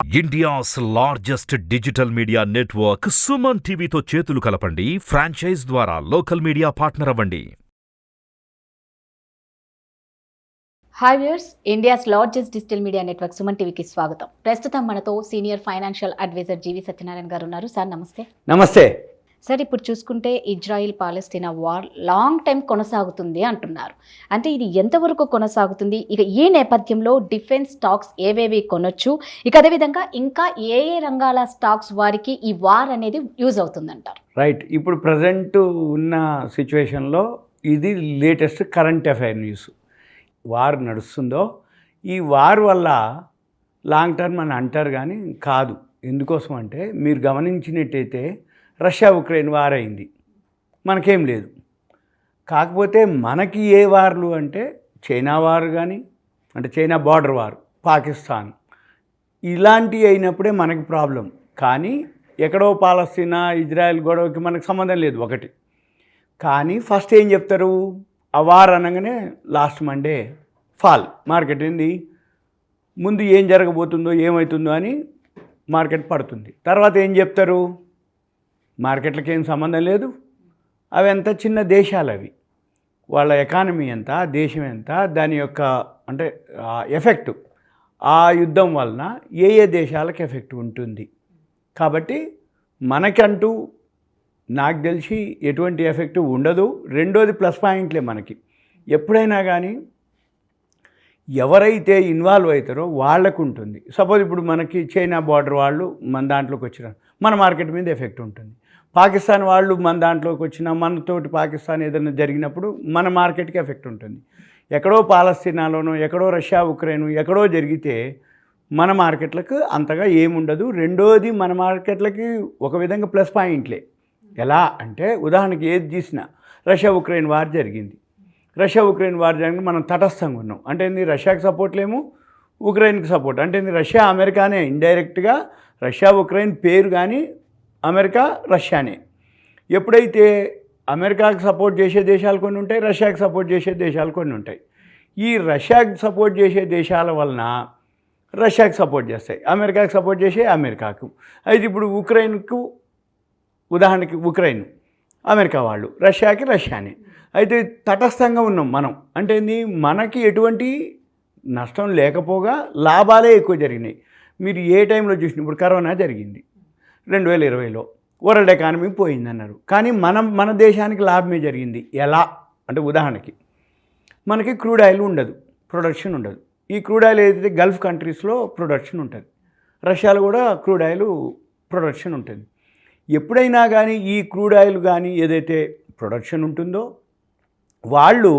India's largest digital media network Suman టీవీతో చేతులు కలపండి. ఫ్రాంచైజ్ ద్వారా లోకల్ మీడియా పార్ట్నర్ అవ్వండి. Hi viewers, India's largest digital media network Suman టీవీకి స్వాగతం. ప్రస్తుతం మనతో senior financial advisor G V Satyanarayana గారు ఉన్నారు. సార్ నమస్తే. నమస్తే సార్, ఇప్పుడు చూసుకుంటే Israel Palestine war long time కొనసాగుతుంది అంటున్నారు. అంటే ఇది ఎంతవరకు కొనసాగుతుంది? ఇక ఈ నేపథ్యంలో డిఫెన్స్ స్టాక్స్ ఏవేవి కొనొచ్చు, ఇక అదేవిధంగా ఇంకా ఏ రంగాల స్టాక్స్ వారికి ఈ వార్ అనేది యూజ్ అవుతుందంటారు? రైట్. ఇప్పుడు ప్రజెంట్ ఉన్న సిచ్యువేషన్లో ఇది latest current affair news. War నడుస్తుందో ఈ వార్ వల్ల లాంగ్ టర్మ్ అని అంటారు కానీ కాదు. ఎందుకోసం అంటే మీరు గమనించినట్టయితే రష్యా ఉక్రెయిన్ వార్ అయింది, మనకేం లేదు. కాకపోతే మనకి ఏ వార్లు అంటే చైనా వార్ కానీ, అంటే చైనా బార్డర్ వార్, పాకిస్తాన్ ఇలాంటివి అయినప్పుడే మనకి ప్రాబ్లం. కానీ ఎక్కడో పాలస్తీనా ఇజ్రాయెల్ గొడవకి మనకు సంబంధం లేదు ఒకటి. కానీ ఫస్ట్ ఏం చెప్తారు, ఆ వార్ అనగానే లాస్ట్ మండే ఫాల్ మార్కెట్ ఏంది, ముందు ఏం జరగబోతుందో ఏమవుతుందో అని మార్కెట్ పడుతుంది. తర్వాత ఏం చెప్తారు, మార్కెట్లకి ఏం సంబంధం లేదు, అవి ఎంత చిన్న దేశాలు, అవి వాళ్ళ ఎకానమీ ఎంత, దేశం ఎంత, దాని యొక్క అంటే ఎఫెక్ట్ ఆ యుద్ధం వలన ఏ ఏ దేశాలకు ఎఫెక్ట్ ఉంటుంది. కాబట్టి మనకంటూ నాకు తెలిసి ఎటువంటి ఎఫెక్ట్ ఉండదు. రెండోది ప్లస్ పాయింట్లే మనకి. ఎప్పుడైనా కానీ ఎవరైతే ఇన్వాల్వ్ అవుతారో వాళ్ళకు ఉంటుంది. సపోజ్ ఇప్పుడు మనకి చైనా బార్డర్ వాళ్ళు మన దాంట్లోకి వచ్చిన మన మార్కెట్ మీద ఎఫెక్ట్ ఉంటుంది. పాకిస్తాన్ వాళ్ళు మన దాంట్లోకి వచ్చిన మనతోటి పాకిస్తాన్ ఏదైనా జరిగినప్పుడు మన మార్కెట్కి ఎఫెక్ట్ ఉంటుంది. ఎక్కడో పాలస్తీనాలోనో ఎక్కడో రష్యా ఉక్రెయిన్ ఎక్కడో జరిగితే మన మార్కెట్లకు అంతగా ఏముండదు. రెండోది మన మార్కెట్లకి ఒక విధంగా ప్లస్ పాయింట్లే. ఎలా అంటే ఉదాహరణకి ఏది తీసినా రష్యా ఉక్రెయిన్ వార్ జరిగింది. రష్యా ఉక్రెయిన్ వార్ జరిగిన మనం తటస్థంగా ఉన్నాం. అంటే రష్యాకి సపోర్ట్ లేము, ఉక్రెయిన్కి సపోర్ట్. అంటే రష్యా అమెరికానే ఇండైరెక్ట్గా. రష్యా ఉక్రెయిన్ పేరు కానీ అమెరికా రష్యానే. ఎప్పుడైతే అమెరికాకి సపోర్ట్ చేసే దేశాలు కొన్ని ఉంటాయి, రష్యాకి సపోర్ట్ చేసే దేశాలు కొన్ని ఉంటాయి. ఈ రష్యాకి సపోర్ట్ చేసే దేశాల వలన రష్యాకి సపోర్ట్ చేస్తాయి, అమెరికాకి సపోర్ట్ చేసే అమెరికాకు. అయితే ఇప్పుడు ఉక్రెయిన్కు ఉదాహరణకి ఉక్రెయిన్ అమెరికా వాళ్ళు, రష్యాకి రష్యానే. అయితే తటస్థంగా ఉన్నాం మనం. అంటే మనకి ఎటువంటి నష్టం లేకపోగా లాభాలే ఎక్కువ జరిగినాయి. మీరు ఏ టైంలో చూసిన, ఇప్పుడు కరోనా జరిగింది 2020లో, వరల్డ్ ఎకానమీ పోయిందన్నారు. కానీ మన దేశానికి లాభమే జరిగింది. ఎలా అంటే ఉదాహరణకి మనకి క్రూడ్ ఆయిల్ ఉండదు, ప్రొడక్షన్ ఉండదు. ఈ క్రూడ్ ఆయిల్ ఏదైతే గల్ఫ్ కంట్రీస్లో ప్రొడక్షన్ ఉంటుంది, రష్యాలో కూడా క్రూడ్ ఆయిల్ ప్రొడక్షన్ ఉంటుంది. ఎప్పుడైనా కానీ ఈ క్రూడ్ ఆయిల్ కానీ ఏదైతే ప్రొడక్షన్ ఉంటుందో వాళ్ళు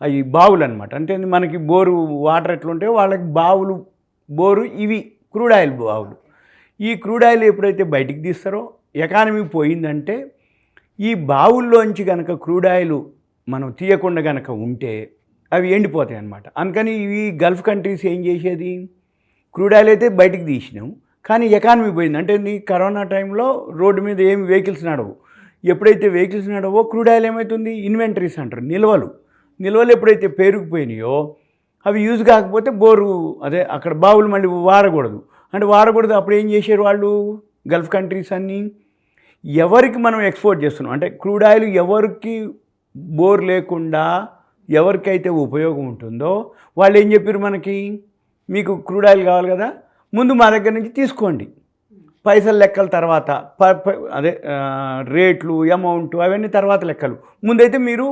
అవి బావులు అనమాట. అంటే మనకి బోరు వాటర్ ఎట్లుంటే వాళ్ళకి బావులు, బోరు ఇవి క్రూడ్ ఆయిల్ బావులు. ఈ క్రూడ్ ఆయిల్ ఎప్పుడైతే బయటికి తీస్తారో ఎకానమీ పోయిందంటే ఈ బావుల్లోంచి కనుక క్రూడ్ ఆయిల్ మనం తీయకుండా కనుక ఉంటే అవి ఎండిపోతాయి అన్నమాట. అందుకని ఈ గల్ఫ్ కంట్రీస్ ఏం చేసేది, క్రూడ్ ఆయిల్ అయితే బయటికి తీసినాం కానీ ఎకానమీ పోయింది. అంటే కరోనా టైంలో రోడ్డు మీద ఏమి వెహికల్స్ నడవు. ఎప్పుడైతే వెహికల్స్ నడవో క్రూడ్ ఆయిల్ ఏమవుతుంది, ఇన్వెంటరీస్ అంటారు, నిల్వలు ఎప్పుడైతే పేరుకుపోయినాయో అవి యూజ్ కాకపోతే బోరు అదే అక్కడ బావులు మళ్ళీ వాడకూడదు. అంటే వాడకూడదు. అప్పుడు ఏం చేశారు వాళ్ళు, గల్ఫ్ కంట్రీస్ అన్నీ ఎవరికి మనం ఎక్స్పోర్ట్ చేస్తున్నాం అంటే క్రూడ్ ఆయిల్ ఎవరికి బోర్ లేకుండా ఎవరికైతే ఉపయోగం ఉంటుందో వాళ్ళు ఏం చెప్పారు, మనకి మీకు క్రూడ్ ఆయిల్ కావాలి కదా, ముందు మా దగ్గర నుంచి తీసుకోండి, పైసలు లెక్కల తర్వాత అదే రేట్లు అమౌంట్ అవన్నీ తర్వాత లెక్కలు, ముందైతే మీరు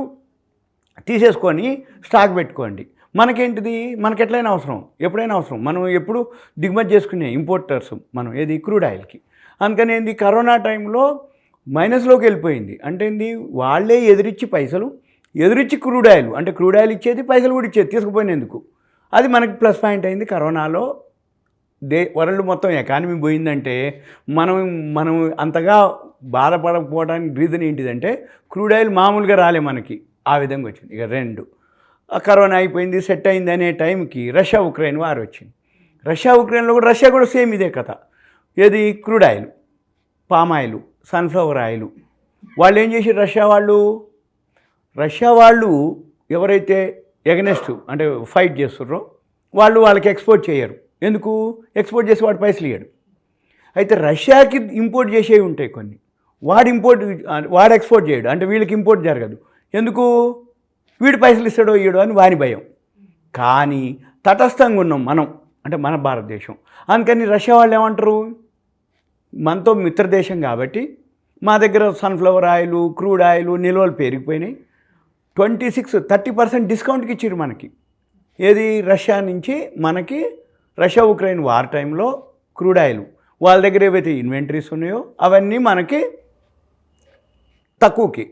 తీసేసుకొని స్టాక్ పెట్టుకోండి. మనకేంటిది, మనకి ఎట్లయినా అవసరం, ఎప్పుడైనా అవసరం. మనం ఎప్పుడు దిగుమతి చేసుకునే ఇంపోర్టర్స్ మనం ఏది క్రూడ్ ఆయిల్కి. అందుకని కరోనా టైంలో మైనస్లోకి వెళ్ళిపోయింది. అంటే వాళ్ళే ఎదురిచ్చి క్రూడ్ ఆయిల్, అంటే క్రూడ్ ఆయిల్ ఇచ్చేది, పైసలు కూడా ఇచ్చేది తీసుకుపోయినందుకు. అది మనకి ప్లస్ పాయింట్ అయింది. కరోనాలో వరల్డ్ మొత్తం ఎకానమీ పోయిందంటే మనం అంతగా బాధపడకపోవడానికి రీజన్ ఏంటిదంటే క్రూడ్ ఆయిల్ మామూలుగా రాలే మనకి, ఆ విధంగా వచ్చింది. ఇక రెండు, కరోనా అయిపోయింది, సెట్ అయింది అనే టైంకి రష్యా ఉక్రెయిన్ వార్ వచ్చింది. రష్యా ఉక్రెయిన్లో కూడా రష్యా కూడా సేమ్ ఇదే కథ. ఏది crude oil, palm oil, sunflower oil. వాళ్ళు ఏం చేసి రష్యా వాళ్ళు ఎవరైతే ఎగనెస్ట్ అంటే ఫైట్ చేస్తున్నారో వాళ్ళకి ఎక్స్పోర్ట్ చేయరు. ఎందుకు? ఎక్స్పోర్ట్ చేసి వాడు పైసలు ఇయ్యడు. అయితే రష్యాకి ఇంపోర్ట్ చేసేవి ఉంటాయి కొన్ని, వాడు ఎక్స్పోర్ట్ చేయడు, అంటే వీళ్ళకి ఇంపోర్ట్ జరగదు. ఎందుకు? వీడు పైసలు ఇస్తాడో ఇయ్యడో అని వాని భయం. కానీ తటస్థంగా ఉన్నాం మనం, అంటే మన భారతదేశం. అందుకని రష్యా వాళ్ళు ఏమంటారు, మనతో మిత్రదేశం కాబట్టి మా దగ్గర సన్ఫ్లవర్ ఆయిల్, క్రూడ్ ఆయిల్ నిల్వలు పెరిగిపోయినాయి, 30% డిస్కౌంట్కి ఇచ్చారు మనకి. ఏది? రష్యా నుంచి మనకి రష్యా ఉక్రెయిన్ వార్ టైంలో క్రూడ్ ఆయిల్ వాళ్ళ దగ్గర ఏవైతే ఇన్వెంటరీస్ ఉన్నాయో అవన్నీ మనకి తక్కువకి.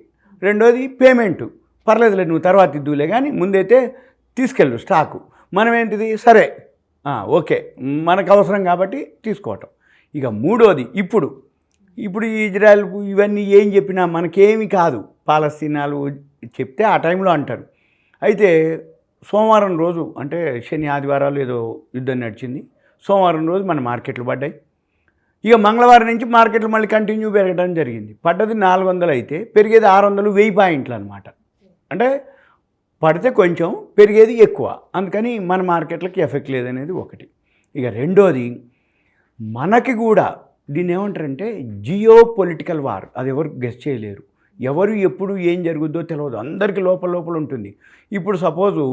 రెండోది పేమెంటు, పర్లేదులే నువ్వు తర్వాత ఇద్దులే కానీ ముందైతే తీసుకెళ్ళు స్టాకు. మనం ఏంటిది, సరే ఓకే మనకు అవసరం కాబట్టి తీసుకోవటం. ఇక మూడోది, ఇప్పుడు ఈ ఇజ్రాయెల్ ఇవన్నీ ఏం చెప్పినా మనకేమి కాదు, పాలస్తీనాలు చెప్తే ఆ టైంలో అంటారు. అయితే సోమవారం రోజు, అంటే శని ఆదివారాలు ఏదో యుద్ధం నడిచింది, సోమవారం రోజు మన మార్కెట్లు పడ్డాయి. ఇక మంగళవారం నుంచి మార్కెట్లు మళ్ళీ కంటిన్యూ పెరగడం జరిగింది. పడ్డది 400 అయితే పెరిగేది 600, 1000 పాయింట్లు అనమాట. అంటే పడితే కొంచెం, పెరిగేది ఎక్కువ. అందుకని మన మార్కెట్లకి ఎఫెక్ట్ లేదనేది ఒకటి. ఇక రెండోది, మనకి కూడా దీన్ని ఏమంటారంటే జియో పొలిటికల్ వార్. అది ఎవరు గెస్ చేయలేరు, ఎవరు ఎప్పుడు ఏం జరుగుద్దో తెలియదు, అందరికీ లోపల ఉంటుంది. ఇప్పుడు సపోజు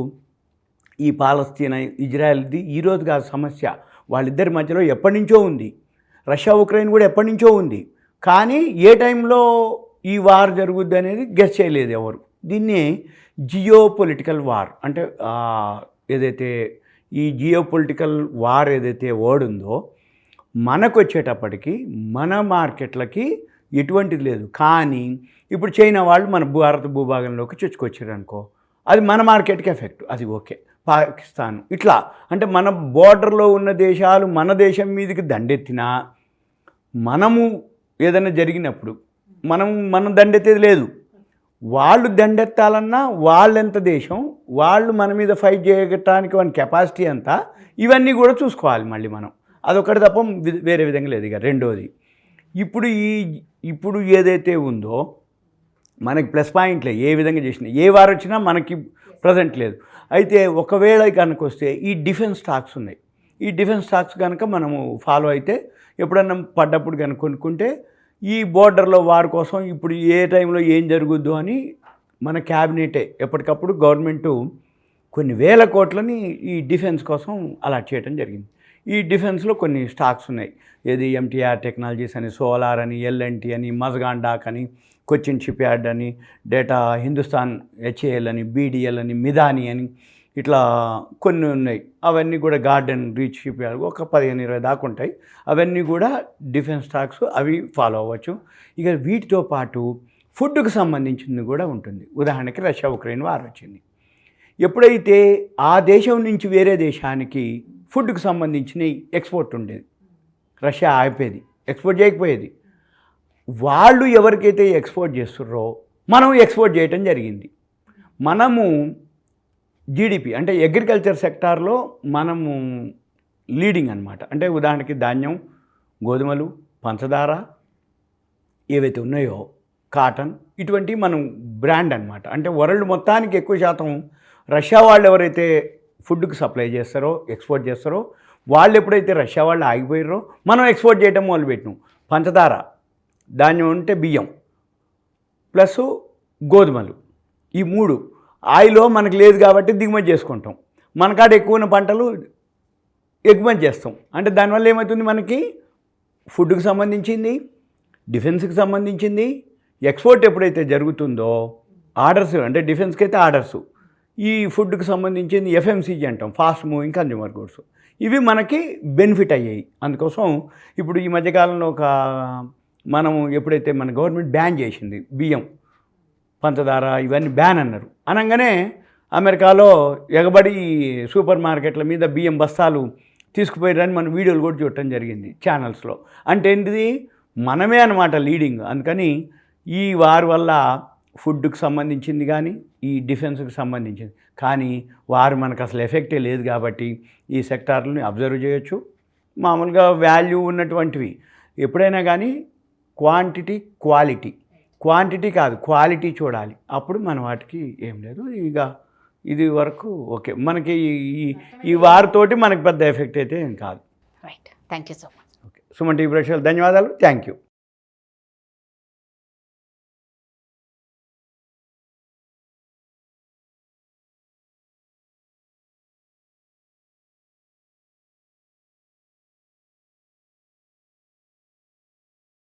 ఈ పాలస్తీనా ఇజ్రాయెల్ది ఈరోజు కాదు సమస్య, వాళ్ళిద్దరి మధ్యలో ఎప్పటి నుంచో ఉంది. రష్యా ఉక్రెయిన్ కూడా ఎప్పటి నుంచో ఉంది. కానీ ఏ టైంలో ఈ వార్ జరుగుద్ది అనేది గెస్ చేయలేదు ఎవరు. దీన్ని జియో పొలిటికల్ వార్ అంటే, ఏదైతే ఈ జియో పొలిటికల్ వార్ ఏదైతే వర్డ్ ఉందో మనకు వచ్చేటప్పటికి మన మార్కెట్లకి ఎటువంటిది లేదు. కానీ ఇప్పుడు చైనా వాళ్ళు మన భారత భూభాగంలోకి చొచ్చుకొచ్చారు అనుకో, అది మన మార్కెట్కి ఎఫెక్ట్, అది ఓకే. పాకిస్తాన్ ఇట్లా, అంటే మన బోర్డర్లో ఉన్న దేశాలు మన దేశం మీదకి దండెత్తినా, మనము ఏదైనా జరిగినప్పుడు మనం దండెత్తేది లేదు. వాళ్ళు దండెత్తాలన్నా వాళ్ళెంత దేశం, వాళ్ళు మన మీద ఫైట్ చేయటానికి వాళ్ళ కెపాసిటీ అంతా, ఇవన్నీ కూడా చూసుకోవాలి మళ్ళీ మనం. అదొకటి తప్ప వేరే విధంగా లేదు. ఇక రెండోది, ఇప్పుడు ఏదైతే ఉందో మనకి ప్లస్ పాయింట్లే ఏ విధంగా చేసినా, ఏ వారు వచ్చినా మనకి ప్రజెంట్ లేదు. అయితే ఒకవేళ కనుక వస్తే ఈ డిఫెన్స్ స్టాక్స్ ఉన్నాయి, ఈ డిఫెన్స్ స్టాక్స్ కనుక మనము ఫాలో అయితే ఎప్పుడన్నా పడ్డప్పుడు కనుక కొనుక్కుంటే, ఈ బోర్డర్లో వార్ కోసం ఇప్పుడు ఏ టైంలో ఏం జరుగుద్దో అని మన క్యాబినెటే ఎప్పటికప్పుడు గవర్నమెంటు కొన్ని వేల కోట్లని ఈ డిఫెన్స్ కోసం అలాట్ చేయడం జరిగింది. ఈ డిఫెన్స్లో కొన్ని స్టాక్స్ ఉన్నాయి. ఏది ఎంటీఆర్ టెక్నాలజీస్ అని, సోలార్ అని, ఎల్ఎన్టీ అని, మజ్గాన్ డాక్ అని, కొచ్చిన్ షిప్ యార్డ్ అని, డేటా హిందుస్థాన్ హెచ్ఏఎల్ అని, బీడీఎల్ అని, మిదాని అని, ఇట్లా కొన్ని ఉన్నాయి. అవన్నీ కూడా గార్డెన్ రీచ్ షిప్ యార్డ్ ఒక 15-20 దాకా ఉంటాయి. అవన్నీ కూడా డిఫెన్స్ స్టాక్స్, అవి ఫాలో అవ్వచ్చు. ఇక వీటితో పాటు ఫుడ్కు సంబంధించింది కూడా ఉంటుంది. ఉదాహరణకి రష్యా ఉక్రెయిన్ వార్ వచ్చింది. ఎప్పుడైతే ఆ దేశం నుంచి వేరే దేశానికి ఫుడ్కు సంబంధించిన ఎక్స్పోర్ట్ ఉండేది, రష్యా ఆగిపోయేది, ఎక్స్పోర్ట్ చేయకపోయేది. వాళ్ళు ఎవరికైతే ఎక్స్పోర్ట్ చేస్తున్నారో మనం ఎక్స్పోర్ట్ చేయటం జరిగింది. మనము జీడిపి అంటే అగ్రికల్చర్ సెక్టార్లో మనము లీడింగ్ అనమాట. అంటే ఉదాహరణకి ధాన్యం, గోధుమలు, పంచదార ఏవైతే ఉన్నాయో, కాటన్, ఇటువంటివి మనం బ్రాండ్ అనమాట. అంటే వరల్డ్ మొత్తానికి ఎక్కువ శాతం రష్యా వాళ్ళు ఎవరైతే ఫుడ్కి సప్లై చేస్తారో, ఎక్స్పోర్ట్ చేస్తారో, వాళ్ళు ఎప్పుడైతే రష్యా వాళ్ళు ఆగిపోయారో మనం ఎక్స్పోర్ట్ చేయడం మొదలుపెట్టినాం. పంచదార, ధాన్యం అంటే బియ్యం ప్లస్ గోధుమలు, ఈ 3. ఆయిల్ మనకు లేదు కాబట్టి దిగుమతి చేసుకుంటాం. మనకాడ ఎక్కువ ఉన్న పంటలు ఎగుమతి చేస్తాం. అంటే దానివల్ల ఏమవుతుంది, మనకి ఫుడ్కి సంబంధించింది, డిఫెన్స్కి సంబంధించింది, ఎక్స్పోర్ట్ ఎప్పుడైతే జరుగుతుందో ఆర్డర్స్, అంటే డిఫెన్స్కి అయితే ఆర్డర్సు, ఈ ఫుడ్కి సంబంధించింది ఎఫ్ఎంసీజీ అంటాం, ఫాస్ట్ మూవింగ్ కన్జ్యూమర్ గూడ్స్, ఇవి మనకి బెనిఫిట్ అయ్యాయి. అందుకోసం ఇప్పుడు ఈ మధ్యకాలంలో మనము ఎప్పుడైతే మన గవర్నమెంట్ బ్యాన్ చేసింది, బియ్యం, పంచదార ఇవన్నీ బ్యాన్ అన్నారు. అనగానే అమెరికాలో ఎగబడి సూపర్ మార్కెట్ల మీద బియ్యం బస్తాలు తీసుకుపోయారని మన వీడియోలు కూడా చూడటం జరిగింది ఛానల్స్లో. అంటే ఏంటిది, మనమే అనమాట లీడింగ్. అందుకని ఈ వారి వల్ల ఫుడ్కి సంబంధించింది కానీ, ఈ డిఫెన్స్కి సంబంధించింది కానీ, వారు మనకు అసలు ఎఫెక్టే లేదు కాబట్టి ఈ సెక్టార్లని అబ్జర్వ్ చేయొచ్చు. మామూలుగా వాల్యూ ఉన్నటువంటివి ఎప్పుడైనా కానీ క్వాంటిటీ కాదు, క్వాలిటీ చూడాలి. అప్పుడు మన వాటికి ఏం లేదు. ఇక ఇది వరకు ఓకే. మనకి ఈ వారితోటి మనకి పెద్ద ఎఫెక్ట్ అయితే ఏం కాదు. Right, thank you so much. Okay, Suman TV ప్రేక్షకులు ధన్యవాదాలు, థ్యాంక్ యూ.